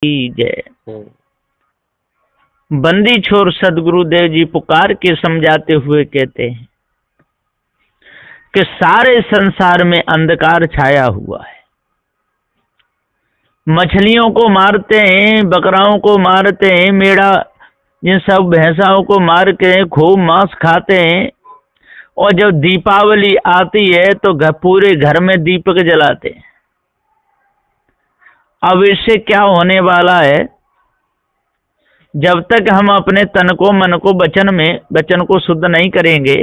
की जय। बंदी छोर सदगुरुदेव जी पुकार के समझाते हुए कहते हैं कि सारे संसार में अंधकार छाया हुआ है। मछलियों को मारते हैं, बकराओं को मारते हैं, मेढ़ा जिन सब भैंसाओं को मार के खूब मांस खाते हैं, और जब दीपावली आती है तो पूरे घर में दीपक जलाते हैं। अब इससे क्या होने वाला है? जब तक हम अपने तन को, मन को वचन को शुद्ध नहीं करेंगे,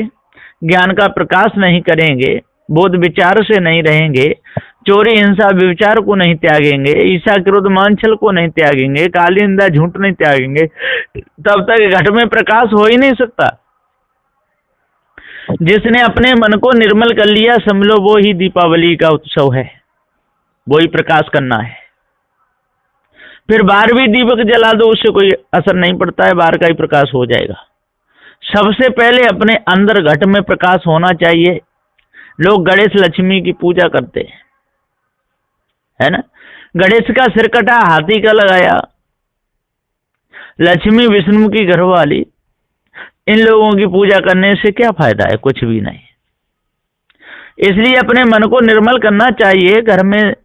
ज्ञान का प्रकाश नहीं करेंगे, बोध विचार से नहीं रहेंगे, चोरी हिंसा व्यभिचार को नहीं त्यागेंगे, ईर्ष्या क्रोध मानछल को नहीं त्यागेंगे, काली निंदा झूठ नहीं त्यागेंगे, तब तक घट में प्रकाश हो ही नहीं सकता। जिसने अपने मन को निर्मल कर लिया, समझ लो वो ही दीपावली का उत्सव है, वो ही प्रकाश करना है। फिर बाहर भी दीपक जला दो, उससे कोई असर नहीं पड़ता है, बाहर का ही प्रकाश हो जाएगा। सबसे पहले अपने अंदर घट में प्रकाश होना चाहिए। लोग गणेश लक्ष्मी की पूजा करते हैं, है ना। गणेश का सिर कटा, हाथी का लगाया, लक्ष्मी विष्णु की घरवाली, इन लोगों की पूजा करने से क्या फायदा है? कुछ भी नहीं। इसलिए अपने मन को निर्मल करना चाहिए, घर में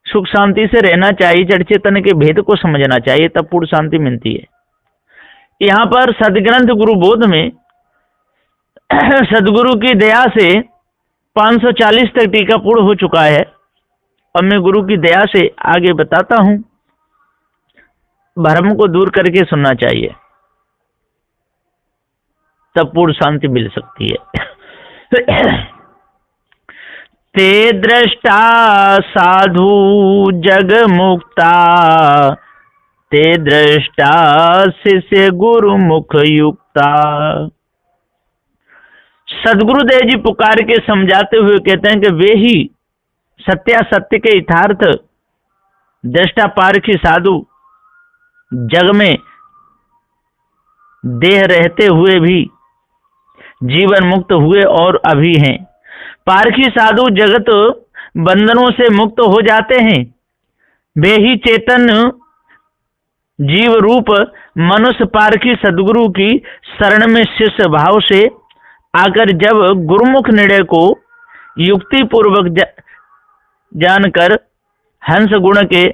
सुख शांति से रहना चाहिए, जड़ चेतन के भेद को समझना चाहिए, तब पूर्ण शांति मिलती है। यहाँ पर सदग्रंथ गुरुबोध में सदगुरु की दया से 540 तक टीका पूर्ण हो चुका है, और मैं गुरु की दया से आगे बताता हूं। भ्रम को दूर करके सुनना चाहिए, तब पूर्ण शांति मिल सकती है। ते दृष्टा साधु जग मुक्ता, ते दृष्टा शिष्य गुरु मुख युक्ता। सदगुरुदेव जी पुकार के समझाते हुए कहते हैं कि वे ही सत्यासत्य के यथार्थ दृष्टा पारखी साधु, जग में देह रहते हुए भी जीवन मुक्त हुए और अभी हैं। पारखी साधु जगत बंधनों से मुक्त हो जाते हैं। वे ही चेतन जीव रूप मनुष्य पारखी सदगुरु की शरण में शिष्य भाव से आकर जब गुरुमुख निर्णय को युक्ति पूर्वक जानकर हंस गुण के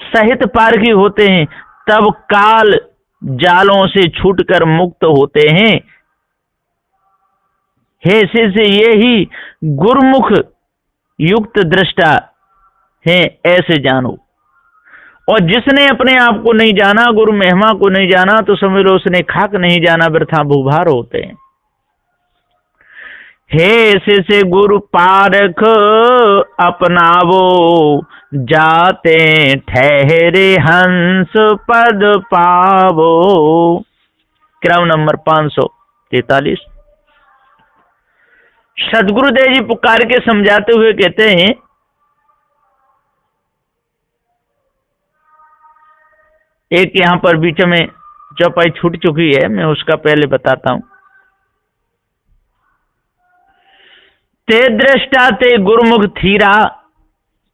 सहित पारखी होते हैं, तब काल जालों से छूटकर मुक्त होते हैं। हे शिष्य, ये ही गुरुमुख युक्त दृष्टा है, ऐसे जानो। और जिसने अपने आप को नहीं जाना, गुरु महिमा को नहीं जाना, तो समझ लो उसने खाक नहीं जाना, वृथा भूभार होते हैं। हे शिष्य, गुरु पारख अपनावो, जाते ठहरे हंस पद पावो। क्रम नंबर 543। सदगुरुदेव जी पुकार के समझाते हुए कहते हैं, एक यहां पर बीच में चौपाई छूट चुकी है, मैं उसका पहले बताता हूं। ते दृष्टा ते गुरुमुख थीरा,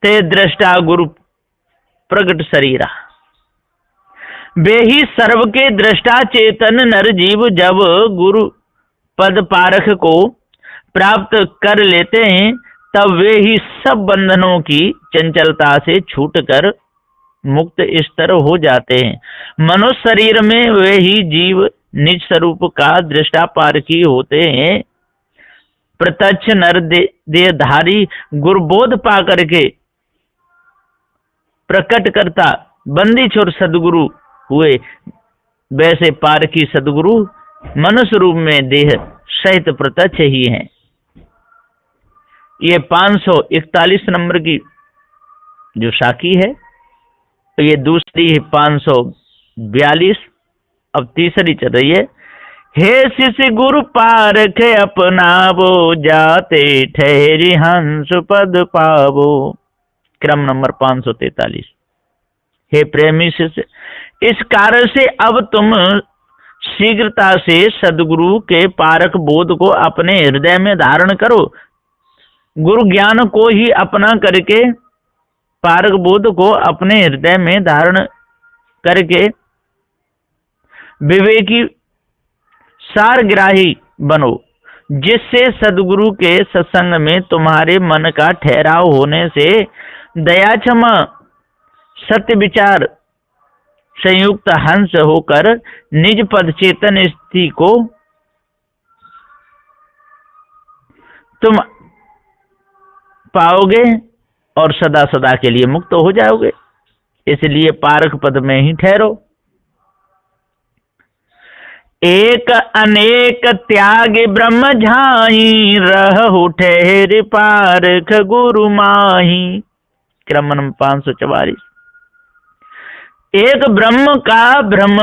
ते दृष्टा गुरु प्रगट शरीरा। वे ही सर्व के दृष्टा चेतन नर जीव, जब गुरु पद पारख को प्राप्त कर लेते हैं, तब वे ही सब बंधनों की चंचलता से छूटकर मुक्त स्तर हो जाते हैं। मनुष्य शरीर में वे ही जीव निज स्वरूप का दृष्टा पारखी होते हैं। प्रत्यक्ष नर देहधारी गुरुबोध पा करके प्रकट करता बंदी छोर सदगुरु हुए, वैसे पारखी सदगुरु मनुष्य रूप में देह सहित प्रत्यक्ष ही हैं। ये 541 नंबर की जो साखी है, तो ये दूसरी है 542, अब तीसरी चल रही है। हे शिष्य गुरु पारख अपनावो, जाते ठहरी हंस पद पावो। क्रम नंबर 543। हे प्रेमी शिष्य, इस कारण से अब तुम शीघ्रता से सदगुरु के पारक बोध को अपने हृदय में धारण करो। गुरु ज्ञान को ही अपना करके पारक बोध को अपने हृदय में धारण करके विवेकी सारग्राही बनो, जिससे सदगुरु के सत्संग में तुम्हारे मन का ठहराव होने से दया क्षमा सत्य विचार संयुक्त हंस होकर निज पद चेतन स्थिति को तुम पाओगे और सदा सदा के लिए मुक्त हो जाओगे। इसलिए पारक पद में ही ठहरो। एक अनेक त्याग ब्रह्म झाई, रहु ठहर पारक गुरु माही। क्रम नंबर 544। एक ब्रह्म का ब्रह्म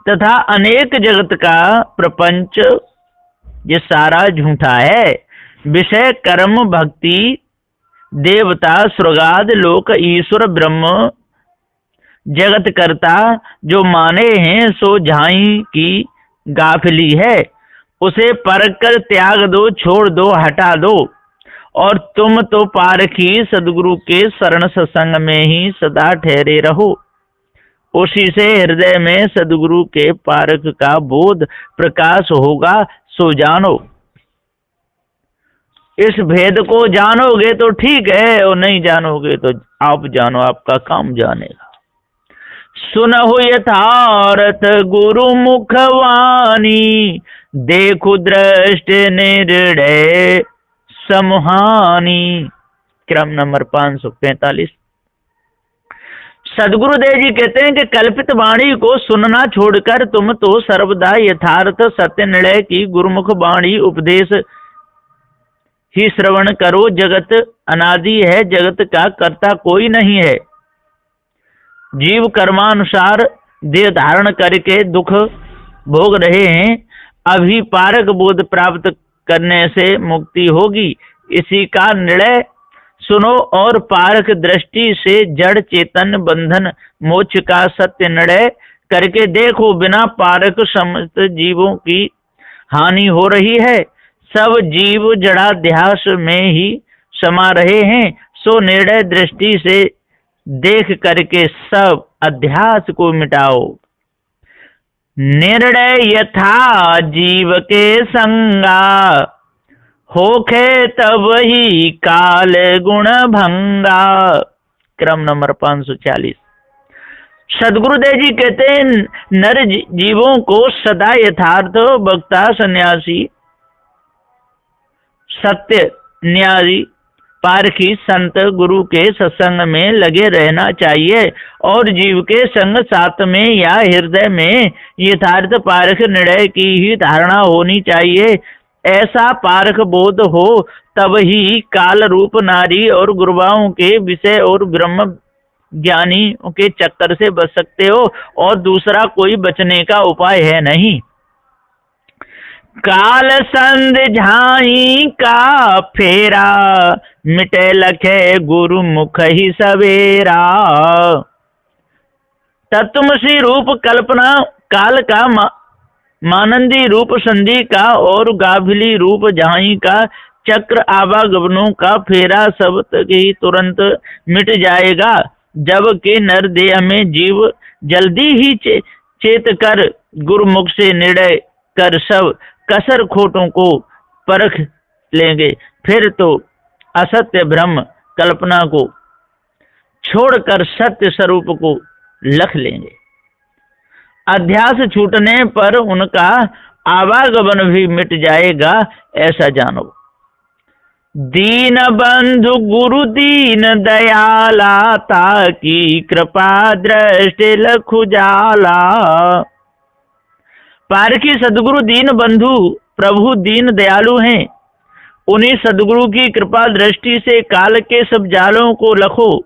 तथा अनेक जगत का प्रपंच ये सारा झूठा है। विषय कर्म भक्ति देवता स्वर्गाद लोक ईश्वर ब्रह्म जगत करता जो माने हैं सो झाई की गाफिली है। उसे परख कर त्याग दो, छोड़ दो, हटा दो और तुम तो पारखी सदगुरु के शरण सत्संग में ही सदा ठहरे रहो। उसी से हृदय में सदगुरु के पारक का बोध प्रकाश होगा, सो जानो। इस भेद को जानोगे तो ठीक है, और नहीं जानोगे तो आप जानो, आपका काम जानेगा। सुनहु यथार्थ गुरु मुखवाणी, देखु दृष्ट निर्णय समहानी। क्रम नंबर 545। सदगुरुदेव जी कहते हैं कि कल्पित वाणी को सुनना छोड़कर तुम तो सर्वदा यथार्थ सत्य निर्णय की गुरुमुख वाणी उपदेश ही श्रवण करो। जगत अनादि है, जगत का कर्ता कोई नहीं है। जीव कर्मानुसार देह धारण करके दुख भोग रहे हैं। अभी पारक बोध प्राप्त करने से मुक्ति होगी, इसी का निर्णय सुनो और पारक दृष्टि से जड़ चेतन बंधन मोक्ष का सत्य निर्णय करके देखो। बिना पारक समस्त जीवों की हानि हो रही है। सब जीव जड़ाध्यास में ही समा रहे हैं, सो निर्णय दृष्टि से देख करके सब अध्यास को मिटाओ। निर्णय यथा जीव के संगा, होखे तब ही काल गुण भंगा। क्रम नंबर 540। सदगुरुदेव जी कहते हैं नर जीवों को सदा यथार्थ वक्ता सन्यासी सत्य न्यायी पारखी संत गुरु के सत्संग में लगे रहना चाहिए और जीव के संग साथ में या हृदय में यथार्थ पारख निर्णय की ही धारणा होनी चाहिए। ऐसा पारख बोध हो तब ही काल रूप नारी और गुरुवाओं के विषय और ब्रह्म ज्ञानी के चक्कर से बच सकते हो, और दूसरा कोई बचने का उपाय है नहीं। काल संध झाई का फेरा, मिटे लखे गुरु मुख ही सवेरा। तत्वमसी रूप कल्पना काल का मानंदी रूप संधि का और गाभिली रूप झाई का चक्र आवागमनों का फेरा सब तक ही तुरंत मिट जाएगा। जबकि नर देह में जीव जल्दी ही चेत कर गुरुमुख से निर्णय कर सब कसर खोटों को परख लेंगे। फिर तो असत्य भ्रम कल्पना को छोड़कर सत्य स्वरूप को लख लेंगे। अध्यास छूटने पर उनका आवागमन भी मिट जाएगा, ऐसा जानो। दीन बंधु गुरु दीन दयाला, ताकि कृपा दृष्टि लखु जाला। पारखी सदगुरु दीन बंधु प्रभु दीन दयालु हैं। उन्हीं सदगुरु की कृपा दृष्टि से काल के सब जालों को लखो,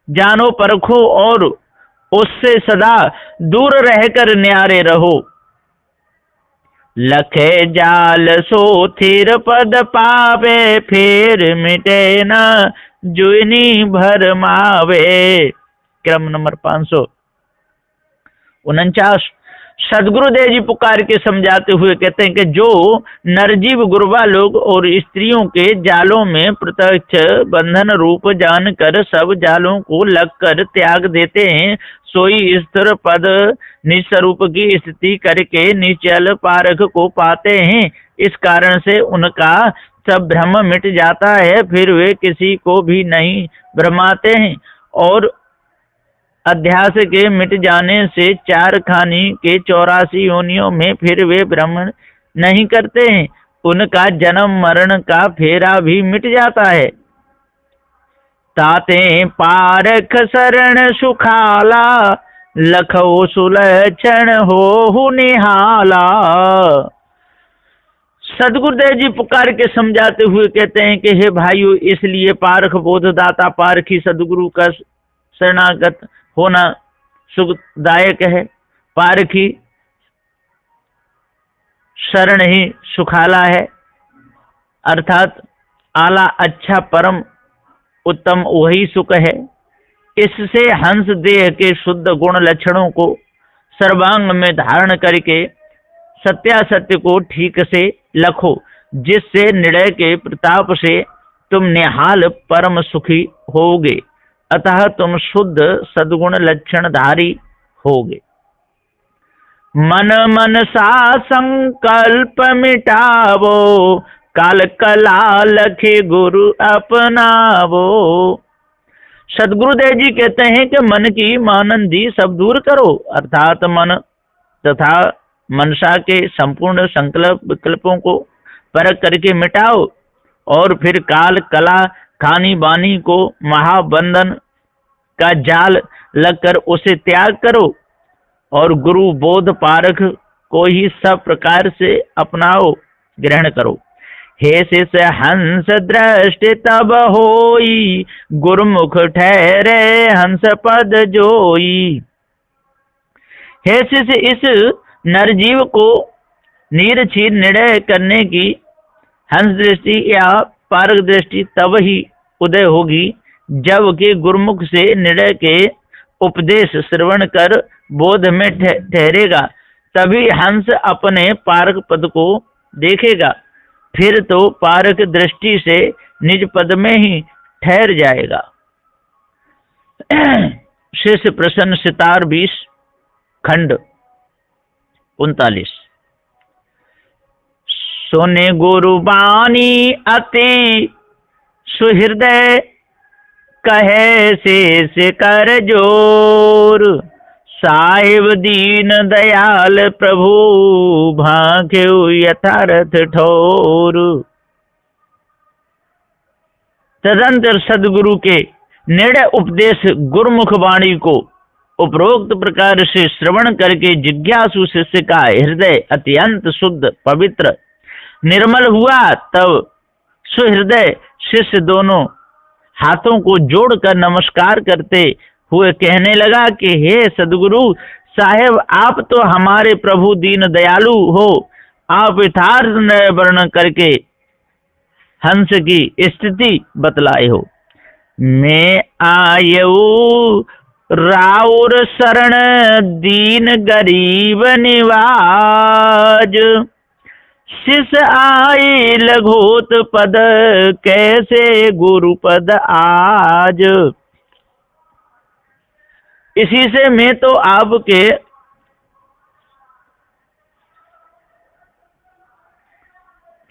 जानो, परखो और उससे सदा दूर रहकर न्यारे रहो। लखे जाल सो थिर पद पावे, फिर मिटे न जुनी भर मावे। क्रम नंबर 549। सदगुरुदेव जी पुकार के समझाते हुए कहते हैं कि जो नरजीव गुरुवा लोग और स्त्रियों के जालों में प्रत्यक्ष बंधन रूप जानकर सब जालों को लगकर त्याग देते हैं, सोई स्थिर पद निस्वरूप की स्थिति करके निश्चल पारख को पाते हैं। इस कारण से उनका सब भ्रम मिट जाता है, फिर वे किसी को भी नहीं भ्रमाते हैं और अध्यास के मिट जाने से चार खानी के 84 योनियों में फिर वे भ्रमण नहीं करते हैं। उनका जन्म मरण का फेरा भी मिट जाता है। ताते पारख शरण सुखाला, लखो सुलक्षण हो निहाला। सदगुरुदेव जी पुकार के समझाते हुए कहते हैं कि हे भाइयों, इसलिए पारख बोधदाता पारखी सदगुरु का शरणागत होना सुखदायक है। पारखी शरण ही सुखाला है, अर्थात आला अच्छा परम उत्तम वही सुख है। इससे हंस देह के शुद्ध गुण लक्षणों को सर्वांग में धारण करके सत्यासत्य को ठीक से लखो, जिससे निर्णय के प्रताप से तुम निहाल परम सुखी होगे, अतः तुम शुद्ध सद्गुण लक्षणधारी होगे। मन मन सा संकल्प मिटावो, काल कला लखे गुरु अपनावो। सदगुरुदेव जी कहते हैं कि मन की मानंदी सब दूर करो, अर्थात मन तथा मनसा के संपूर्ण संकल्प विकल्पों को परख करके मिटाओ और फिर काल कला खानी बानी को महाबंधन का जाल लगकर उसे त्याग करो और गुरु बोध पारख को ही सब प्रकार से अपनाओ, ग्रहण करो। हे शिष हंस दृष्टि तब होई, गुरुमुख ठहरे हंस पद जोई। हे शिष, इस नरजीव को निरछीर निर्णय करने की हंस दृष्टि या पारक दृष्टि तब ही उदय होगी जबकि गुरुमुख से निर्णय के उपदेश श्रवण कर बोध में ठहरेगा, तभी हंस अपने पारक पद को देखेगा। फिर तो पारक दृष्टि से निज पद में ही ठहर जाएगा। शिष्य प्रश्न सितार 20 खंड 39। सोने गुरु बानी अति सुहृदय, कहे शेष कर जोर। साहिब दीन दयाल प्रभु, भांखे यथार्थ ठोर। तदंतर सदगुरु के निर्णय उपदेश गुरुमुख वाणी को उपरोक्त प्रकार से श्रवण करके जिज्ञासु शिष्य का हृदय अत्यंत शुद्ध पवित्र निर्मल हुआ। तब सुहृदय शिष्य दोनों हाथों को जोड़कर नमस्कार करते हुए कहने लगा कि हे सदगुरु साहेब, आप तो हमारे प्रभु दीन दयालु हो। आप यथार्थ वर्णन करके हंस की स्थिति बतलाए हो। मैं आयऊ राउर शरण दीन गरीब निवाज। शिष आए लघोत पद, कैसे गुरु पद आज। इसी से मैं तो आपके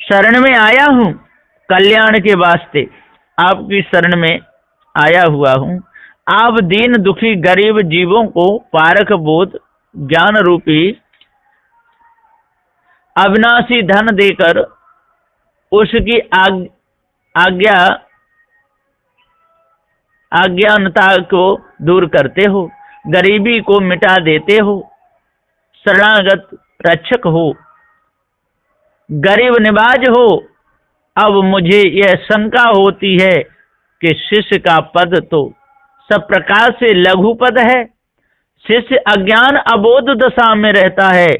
शरण में आया हूँ, कल्याण के वास्ते आपकी शरण में आया हुआ हूँ। आप दीन दुखी गरीब जीवों को पारक बोध ज्ञान रूपी अविनाशी धन देकर उसकी अज्ञानता को दूर करते हो, गरीबी को मिटा देते हो, शरणागत रक्षक हो, गरीब निवाज हो। अब मुझे यह शंका होती है कि शिष्य का पद तो सब प्रकार से लघु पद है। शिष्य अज्ञान अबोध दशा में रहता है।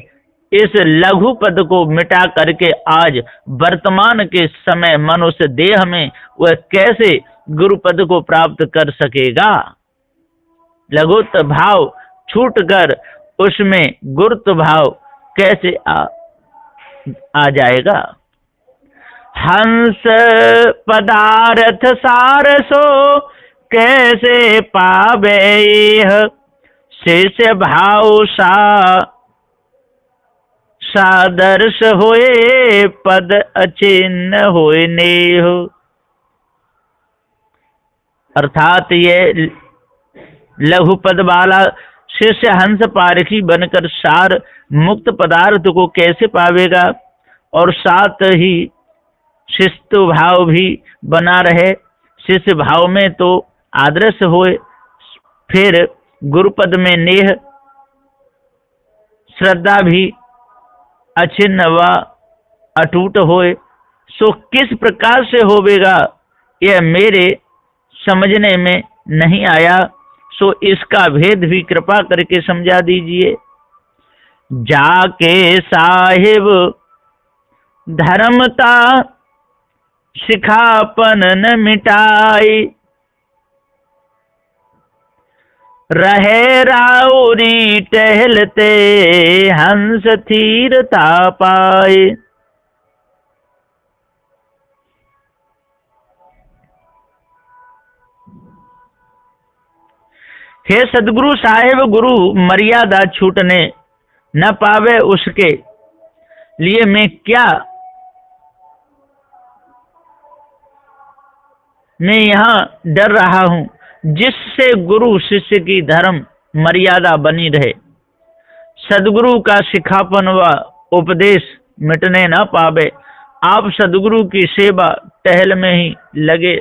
इस लघु पद को मिटा करके आज वर्तमान के समय मनुष्य देह में वह कैसे गुरु पद को प्राप्त कर सकेगा। लघुत्व भाव छूटकर उसमें गुरुत्व भाव कैसे आ जाएगा। हंस पदार्थ सारसो कैसे पावे, शेष भाव सादर्श होए, पद अचिन्ह होए नेह। अर्थात ये लघु पद वाला शिष्य हंस पारखी बनकर सार मुक्त पदार्थ को कैसे पावेगा, और साथ ही शिष्ट भाव भी बना रहे। शिष्य भाव में तो आदर्श होए, फिर गुरुपद में नेह श्रद्धा भी अछिन्न व अटूट होए। सो किस प्रकार से होवेगा, यह मेरे समझने में नहीं आया। सो इसका भेद भी कृपा करके समझा दीजिए। जाके साहिब धर्मता शिखापन न मिटाई, रहे राउरी टहलते हंस थीरता पाए। हे सदगुरु साहेब, गुरु मर्यादा छूटने न पावे, उसके लिए मैं यहाँ डर रहा हूँ, जिससे गुरु शिष्य की धर्म मर्यादा बनी रहे, सदगुरु का शिखापन व उपदेश मिटने न पावे। आप सदगुरु की सेवा टहल में ही लगे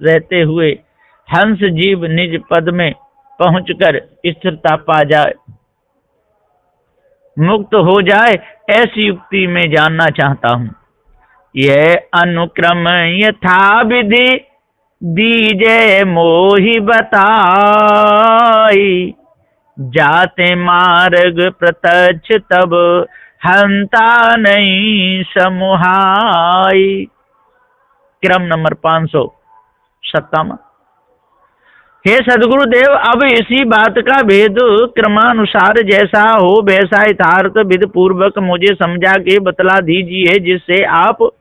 रहते हुए हंस जीव निज पद में पहुंचकर स्थिरता पा जाए, मुक्त हो जाए, ऐसी युक्ति में जानना चाहता हूँ। यह अनुक्रम यथा विधि दीजे मोहि बताई, जाते मार्ग प्रत्यक्ष तब हंता नहीं समुहाई। क्रम नंबर 557। हे सदगुरुदेव, अब इसी बात का भेद क्रमानुसार जैसा हो वैसा यथार्थ विधि पूर्वक मुझे समझा के बतला दीजिए, जिससे आप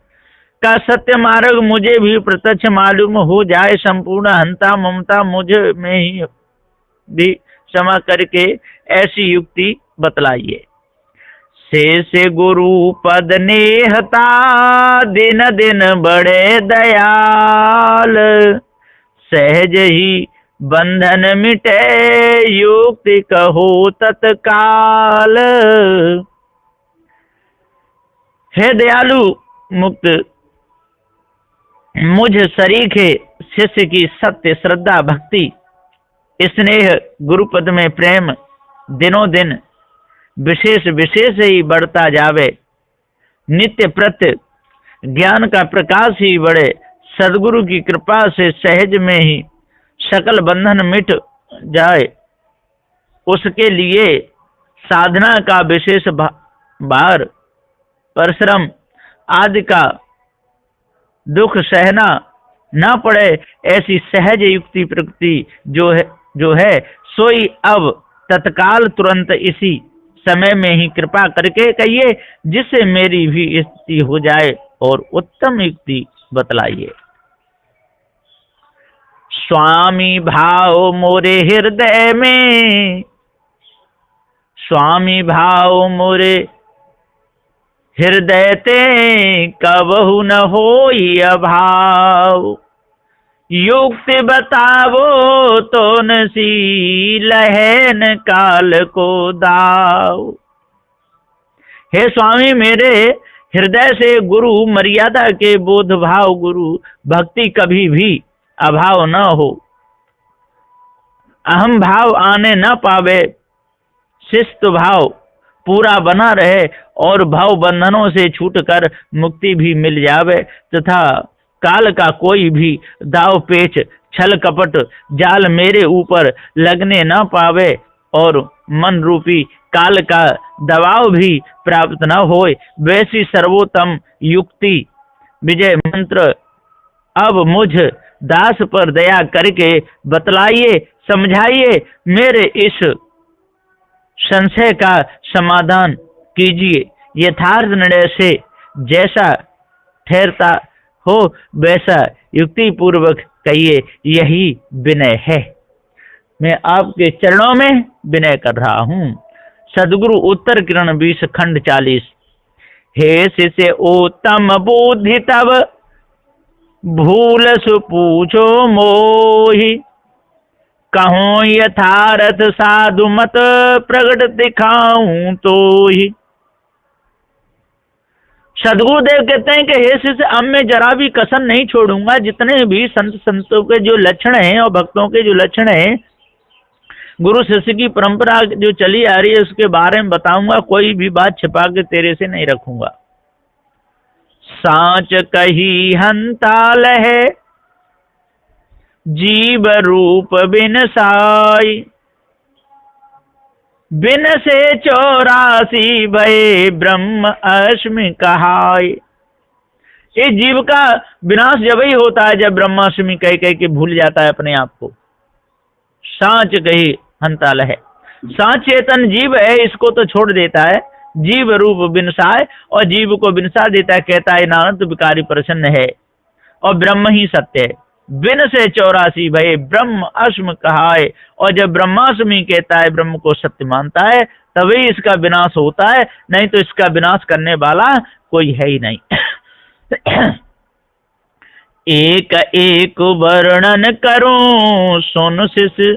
का सत्य मार्ग मुझे भी प्रत्यक्ष मालूम हो जाए। संपूर्ण हंता ममता मुझ में ही भी क्षमा करके ऐसी युक्ति बतलाइए। से गुरु पद नेहता दिन दिन बड़े दयाल, सहज ही बंधन मिटे युक्ति कहो तत्काल। हे दयालु मुक्त मुझ सरीखे शिष्य की सत्य श्रद्धा भक्ति स्नेह गुरुपद में प्रेम दिनों दिन विशेष विशेष ही बढ़ता जावे। नित्य प्रत्य ज्ञान का प्रकाश ही बढ़े। सदगुरु की कृपा से सहज में ही सकल बंधन मिट जाए। उसके लिए साधना का विशेष भार परिश्रम आदि का दुख सहना न पड़े। ऐसी सहज युक्ति प्रकृति जो है सोई अब तत्काल तुरंत इसी समय में ही कृपा करके कहिए, जिससे मेरी भी स्थिति हो जाए और उत्तम युक्ति बतलाइए। स्वामी भाव मोरे हृदय में, स्वामी भाव मोरे हृदय ते कबहु न होई अभाव। युक्ति बतावो तो नसी लहन काल को दाव। हे स्वामी, मेरे हृदय से गुरु मर्यादा के बोध भाव गुरु भक्ति कभी भी अभाव न हो, अहम भाव आने न पावे, शिष्ट भाव पूरा बना रहे और भाव बंधनों से छूटकर मुक्ति भी मिल जावे, तथा काल का कोई भी दाव पेच छल कपट जाल मेरे ऊपर लगने न पावे और मन रूपी काल का दबाव भी प्राप्त न होए। वैसी सर्वोत्तम युक्ति विजय मंत्र अब मुझ दास पर दया करके बतलाइए, समझाइए। मेरे इस संशय का समाधान कीजिए। यथार्थ निर्णय से जैसा ठहरता हो वैसा युक्ति पूर्वक कहिए, यही विनय है। मैं आपके चरणों में विनय कर रहा हूँ। सदगुरु उत्तर किरण 20 खंड 40। हे शिष्य उत्तम बुद्धि तब भूल सु पूछो मोहि, कहूँ यथार्थ साधु मत प्रगट दिखाऊं तो ही। सदगुरुदेव कहते हैं कि हे शिष्य, अब मैं जरा भी कसर नहीं छोड़ूंगा। जितने भी संतों के जो लक्षण हैं और भक्तों के जो लक्षण हैं, गुरु शिष्य की परंपरा जो चली आ रही है उसके बारे में बताऊंगा। कोई भी बात छिपा के तेरे से नहीं रखूंगा। सांच कही हंताल है जीव रूप बिन साई, बिन से 84 भय ब्रह्म अश्मि कहाय। ये जीव का विनाश जब ही होता है जब ब्रह्माष्टमी कह कह के भूल जाता है अपने आप को। सांच कही हंताल है, सांच चेतन जीव है, इसको तो छोड़ देता है। जीव रूप बिनसाय, और जीव को बिनसा देता है। कहता है नानक विकारी प्रसन्न है और ब्रह्म ही सत्य है। बिन से 84 भय ब्रह्म अश्म कहाय, और जब ब्रह्माष्टमी कहता है, ब्रह्म को सत्य मानता है, तभी इसका विनाश होता है, नहीं तो इसका विनाश करने वाला कोई है ही नहीं। एक एक वर्णन करूं सुन शिष्य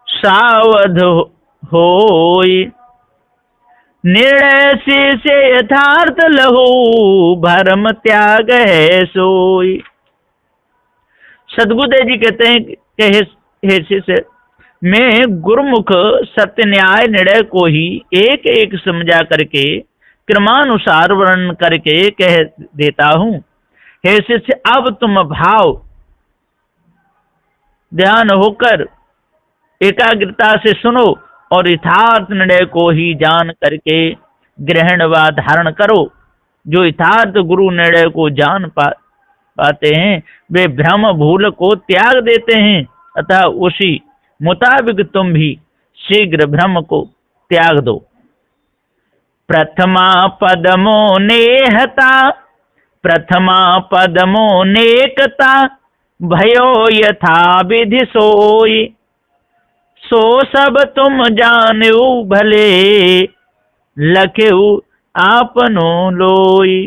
सावध होई, निर्णय से यथार्थ लहू भरम त्याग है सोई। सदगुरुदेव जी कहते हैं कि हे शिष्य, मैं गुरुमुख सत्य न्याय निर्णय को ही एक एक समझा करके क्रमानुसार वर्णन करके कह देता हूं। हे शिष्य, अब तुम भाव ध्यान होकर एकाग्रता से सुनो और यथार्थ निर्णय को ही जान करके ग्रहण व धारण करो। जो यथार्थ गुरु निर्णय को जान पाते हैं वे भ्रम भूल को त्याग देते हैं, अतः उसी मुताबिक तुम भी शीघ्र भ्रम को त्याग दो। प्रथमा पदमो नेहता, प्रथमा पदमो नेकता, भयो यथा विधि सोई, सो सब तुम जानो भले, लखेऊ आपनो लोई।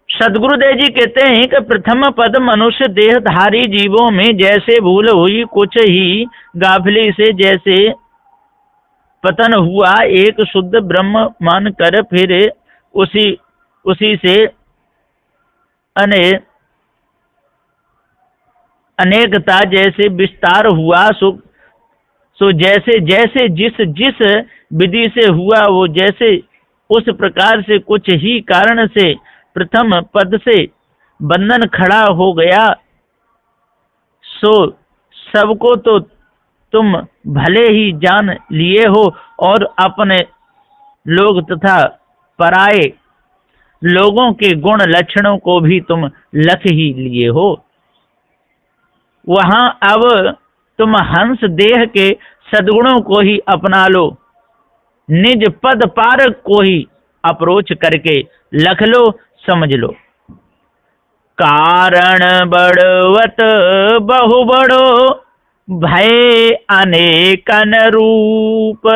सदगुरुदेव जी कहते हैं कि प्रथम पद मनुष्य देहधारी जीवों में जैसे भूल हुई, कुछ ही गाफिली से जैसे पतन हुआ, एक शुद्ध ब्रह्म मान कर फिर उसी से अनेकता जैसे विस्तार हुआ, सो जैसे जैसे जिस विधि से हुआ, वो जैसे उस प्रकार से कुछ ही कारण से प्रथम पद से बंधन खड़ा हो गया। सो सबको तो तुम भले ही जान लिए हो और अपने लोग तथा पराये लोगों के गुण लक्षणों को भी तुम लख ही लिए हो। वहां अब तुम हंस देह के सद्गुणों को ही अपना लो, निज पद पारक को ही अप्रोच करके लख लो, समझ लो। कारण बड़वत बहु बड़ो, भय अनेकन रूप,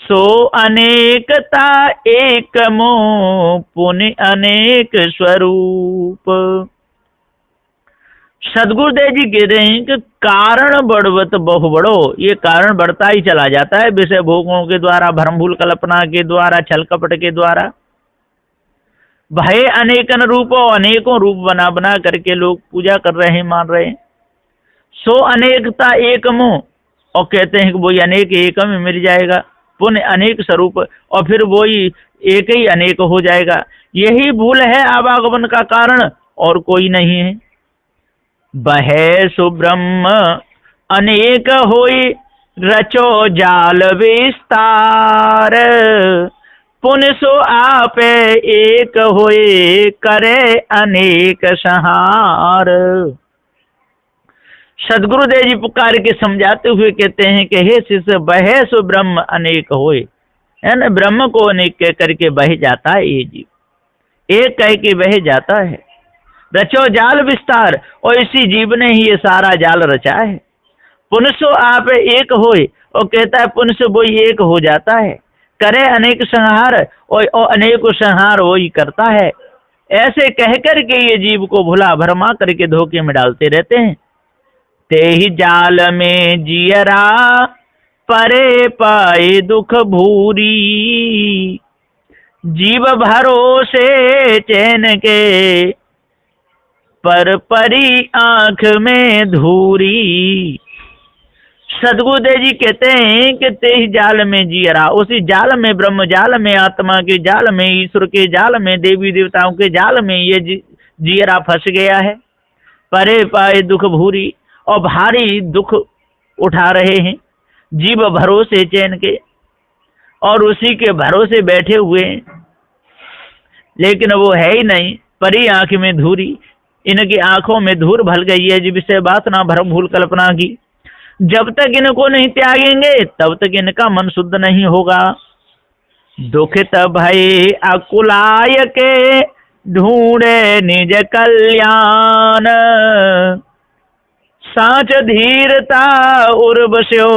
सो अनेकता एक मो, पुण्य अनेक स्वरूप। सदगुरुदेव जी कह रहे हैं कि कारण बढ़वत बहु बड़ो, ये कारण बढ़ता ही चला जाता है विषय भोगों के द्वारा, भ्रमभूल कल्पना के द्वारा, छल कपट के द्वारा। भय अनेकन रूप, अनेकों रूप बना बना करके लोग पूजा कर रहे हैं, मान रहे हैं। सो अनेकता एकमो, और कहते हैं कि वही अनेक एक में मिल जाएगा। पुण्य अनेक स्वरूप, और फिर वही एक ही अनेक हो जाएगा। यही भूल है आवागमन का कारण, और कोई नहीं है। बहे सुब्रह्म अनेक होई, रचो जाल विस्तार, पुण्य सो आपे एक होए, करे अनेक सहार। सदगुरुदेव जी पुकार के समझाते हुए कहते हैं कि हे शिष्य, बहे सो ब्रह्म अनेक होए, है ना। ब्रह्म को अनेक कह करके बह जाता है ये जीव, एक कह के बह जाता है। रचो जाल विस्तार, और इसी जीव ने ही ये सारा जाल रचा है। पुनसो आप एक होए, और कहता है पुनसो वो एक हो जाता है। करे अनेक संहार, और अनेक संहार वो ही करता है। ऐसे कह करके ये जीव को भुला भरमा करके धोखे में डालते रहते हैं। ते ही जाल में जियरा, परे पाए दुख भूरी। जीव भरोसे चैन के, पर परी आंख में धूरी। सदगुरुदेव जी कहते हैं कि ते ही जाल में जियरा, उसी जाल में, ब्रह्म जाल में, आत्मा के जाल में, ईश्वर के जाल में, देवी देवताओं के जाल में ये जियरा फंस गया है। परे पाए दुख भूरी, और भारी दुख उठा रहे हैं जीव भरोसे चैन के, और उसी के भरोसे बैठे हुए हैं, लेकिन वो है ही नहीं। परी आंख में धूरी, इनकी आंखों में धूल भल गई है जी विषय बात ना भरम भूल कल्पना की। जब तक इनको नहीं त्यागेंगे तब तक इनका मन शुद्ध नहीं होगा। दुखित भय अकुलाय के, ढूंढे निज कल्याण। साच धीरता उर्वश्यो,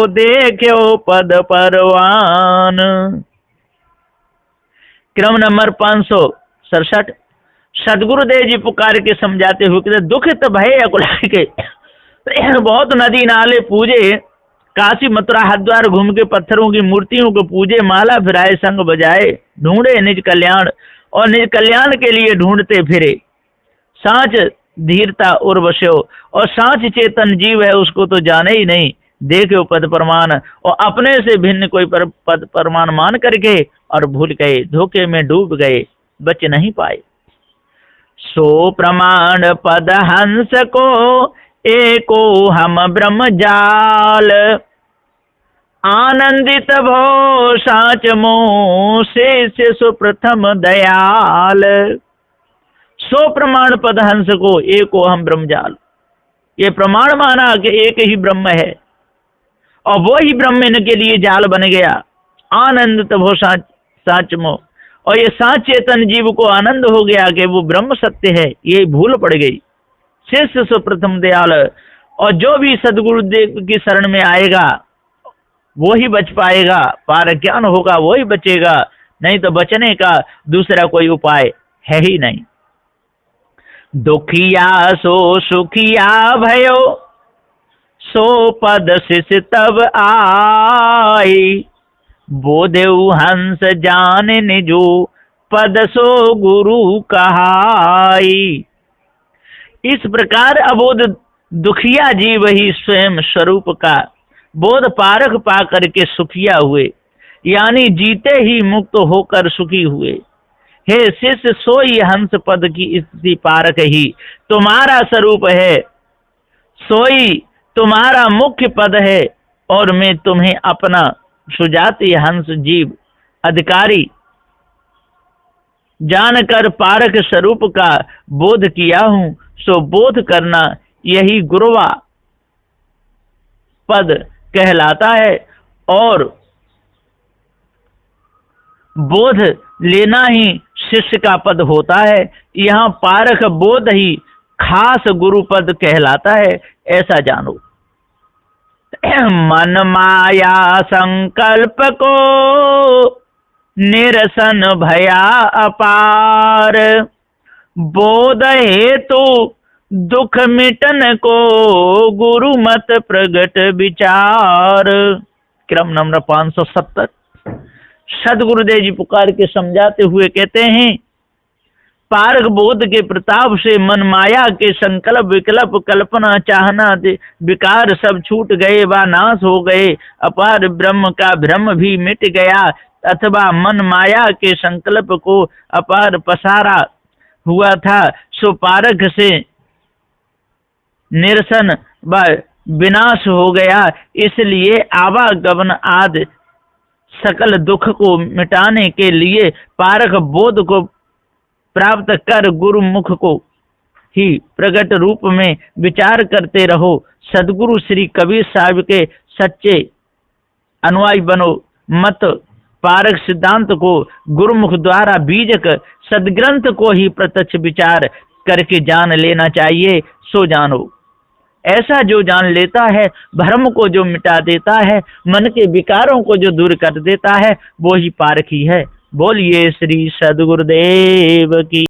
देख्यो पद परवान। क्रम नंबर 567। सदगुरुदेव जी पुकार के समझाते हुए कहते, दुखित भय अकुलाय के, बहुत नदी नाले पूजे, काशी मथुरा हरिद्वार घूम के पत्थरों की मूर्तियों को पूजे, माला फिराए संग बजाए, ढूंढे निज कल्याण, और निज कल्याण के लिए ढूंढते फिरे। सांच धीरता उर्वश्यो, और सांच चेतन जीव है उसको तो जाने ही नहीं। देखे पद प्रमाण, और अपने से भिन्न कोई पद प्रमाण मान करके और भूल गए, धोखे में डूब गए, बच नहीं पाए। सो प्रमाण पद हंस को, एको हम ब्रह्म जाल। आनंदित भो साच मोह, से सुप्रथम दयाल। सो प्रमाण पद हंस को, एको हम ब्रह्मजाल। ये प्रमाण माना कि एक ही ब्रह्म है, और वो ही ब्रह्म इनके लिए जाल बन गया। आनंदित भो साच मोह, और ये साच चेतन जीव को आनंद हो गया कि वो ब्रह्म सत्य है, ये भूल पड़ गई। शिष्य सुप्रथम दयाल, और जो भी सदगुरुदेव की शरण में आएगा वो ही बच पाएगा, पार ज्ञान होगा वो ही बचेगा, नहीं तो बचने का दूसरा कोई उपाय है ही नहीं। दुखिया सो सुखिया भयो, सो पद शिष तब आई। बोधेउ हंस जान निजो, पद सो गुरु कहाई। इस प्रकार अबोध दुखिया जीव ही स्वयं स्वरूप का बोध पारख पा करके सुखिया हुए, यानी जीते ही मुक्त होकर सुखी हुए। हे शिष्य, सोई हंस पद की स्थिति पारक ही तुम्हारा स्वरूप है, सोई तुम्हारा मुख्य पद है, और मैं तुम्हें अपना सुजाति हंस जीव अधिकारी जानकर पारक स्वरूप का बोध किया हूं। सो बोध करना यही गुरुवा पद कहलाता है, और बोध लेना ही शिष्य का पद होता है। यहाँ पारक बोध ही खास गुरु पद कहलाता है, ऐसा जानो। मन माया संकल्प को, निरसन भया अपार। बोध हेतु दुख मिटन को, गुरु मत प्रगट विचार। क्रम नंबर 570। सदगुरुदेव जी पुकार के समझाते हुए कहते हैं, पारक बोध के प्रताप से मन माया के संकल्प विकल्प कल्पना चाहना विकार सब छूट गए व नाश हो गए। अपार ब्रह्म का भ्रम भी मिट गया, अथवा मन माया के संकल्प को अपार पसारा हुआ था, सो पारक से निरसन व विनाश हो गया। इसलिए आवागमन आदि सकल दुख को मिटाने के लिए पारक बोध को प्राप्त कर गुरुमुख को ही प्रकट रूप में विचार करते रहो। सदगुरु श्री कबीर साहब के सच्चे अनुयायी बनो। मत पारक सिद्धांत को गुरुमुख द्वारा बीजक सदग्रंथ को ही प्रत्यक्ष विचार करके जान लेना चाहिए। सो जानो। ऐसा जो जान लेता है, भ्रम को जो मिटा देता है, मन के विकारों को जो दूर कर देता है, वो ही पारखी है। बोलिए श्री सदगुरुदेव की।